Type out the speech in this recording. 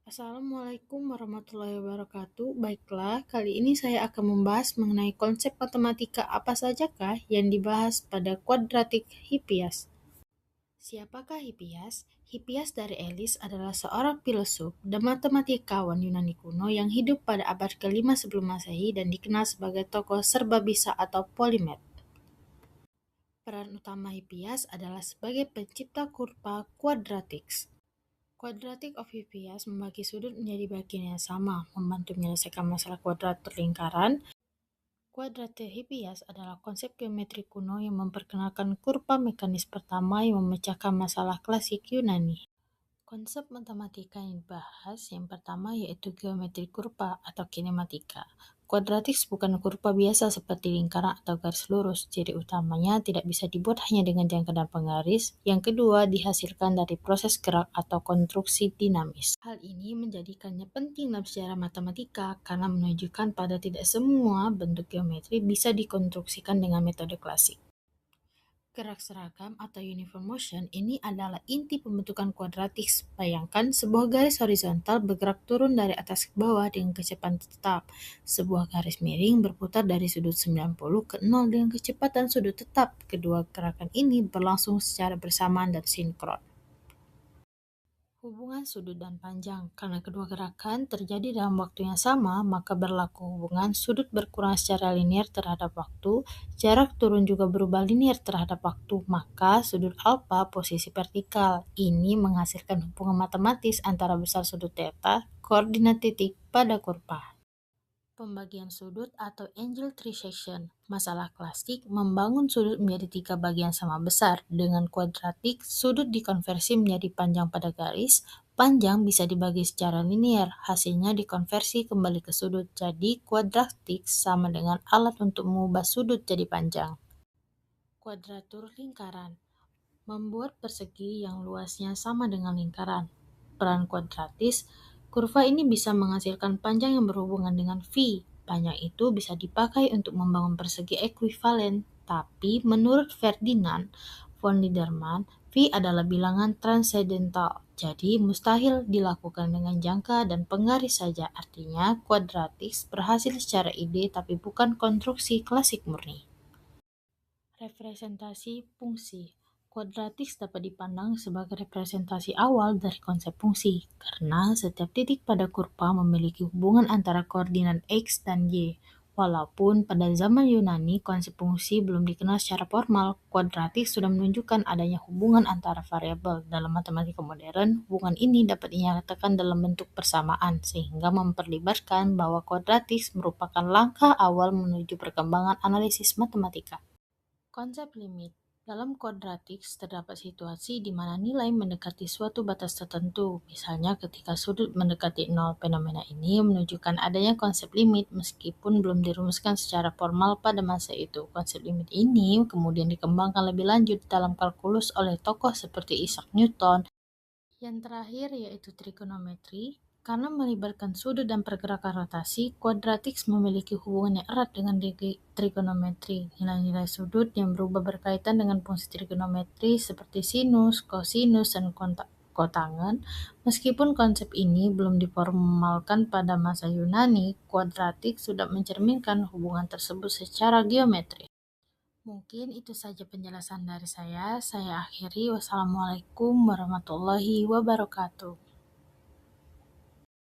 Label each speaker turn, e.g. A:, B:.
A: Assalamualaikum warahmatullahi wabarakatuh. Baiklah, kali ini saya akan membahas mengenai konsep matematika apa sajakah yang dibahas pada kuadratik Hippias. Siapakah Hippias? Hippias dari Elis adalah seorang filosof dan matematikawan Yunani kuno yang hidup pada abad ke-5 sebelum Masehi dan dikenal sebagai tokoh serba bisa atau polimet. Peran utama Hippias adalah sebagai pencipta kurva quadratics. Quadratic of Hippias membagi sudut menjadi bagian yang sama, membantu menyelesaikan masalah kuadratur lingkaran. Quadratic Hippias adalah konsep geometri kuno yang memperkenalkan kurva mekanis pertama yang memecahkan masalah klasik Yunani. Konsep matematika yang dibahas yang pertama yaitu geometri kurva atau kinematika. Quadratics bukan kurva biasa seperti lingkaran atau garis lurus. Ciri utamanya tidak bisa dibuat hanya dengan jangka dan penggaris. Yang kedua, dihasilkan dari proses gerak atau konstruksi dinamis. Hal ini menjadikannya penting dalam sejarah matematika karena menunjukkan pada tidak semua bentuk geometri bisa dikonstruksikan dengan metode klasik. Gerak seragam atau uniform motion ini adalah inti pembentukan quadratics. Bayangkan sebuah garis horizontal bergerak turun dari atas ke bawah dengan kecepatan tetap. Sebuah garis miring berputar dari sudut 90 ke 0 dengan kecepatan sudut tetap. Kedua gerakan ini berlangsung secara bersamaan dan sinkron. Hubungan sudut dan panjang. Karena kedua gerakan terjadi dalam waktu yang sama, maka berlaku hubungan sudut berkurang secara linier terhadap waktu, jarak turun juga berubah linier terhadap waktu, maka sudut alfa posisi vertikal. Ini menghasilkan hubungan matematis antara besar sudut theta, koordinat titik pada kurva. Pembagian sudut atau angle trisection. Masalah klasik membangun sudut menjadi 3 bagian sama besar. Dengan kuadratik, sudut dikonversi menjadi panjang pada garis. Panjang bisa dibagi secara linier, hasilnya dikonversi kembali ke sudut. Jadi kuadratik sama dengan alat untuk mengubah sudut jadi panjang. Kuadratur lingkaran. Membuat persegi yang luasnya sama dengan lingkaran. Peran kuadratis, kurva ini bisa menghasilkan panjang yang berhubungan dengan V. Panjang itu bisa dipakai untuk membangun persegi ekuivalen. Tapi menurut Ferdinand von Liedermann, V adalah bilangan transendental. Jadi mustahil dilakukan dengan jangka dan penggaris saja. Artinya kuadratiks berhasil secara ide tapi bukan konstruksi klasik murni. Representasi fungsi. Quadratics dapat dipandang sebagai representasi awal dari konsep fungsi, karena setiap titik pada kurva memiliki hubungan antara koordinat X dan Y. Walaupun pada zaman Yunani konsep fungsi belum dikenal secara formal, quadratics sudah menunjukkan adanya hubungan antara variabel. Dalam matematika modern, hubungan ini dapat dinyatakan dalam bentuk persamaan, sehingga memperlibatkan bahwa quadratics merupakan langkah awal menuju perkembangan analisis matematika. Konsep limit. Dalam quadratics terdapat situasi di mana nilai mendekati suatu batas tertentu. Misalnya ketika sudut mendekati 0, fenomena ini menunjukkan adanya konsep limit meskipun belum dirumuskan secara formal pada masa itu. Konsep limit ini kemudian dikembangkan lebih lanjut dalam kalkulus oleh tokoh seperti Isaac Newton. Yang terakhir yaitu trigonometri. Karena melibatkan sudut dan pergerakan rotasi, quadratics memiliki hubungan yang erat dengan trigonometri. Nilai-nilai sudut yang berubah berkaitan dengan fungsi trigonometri seperti sinus, kosinus, dan kotangen. Meskipun konsep ini belum diformalkan pada masa Yunani, quadratics sudah mencerminkan hubungan tersebut secara geometri. Mungkin itu saja penjelasan dari saya. Saya akhiri. Wassalamualaikum warahmatullahi wabarakatuh.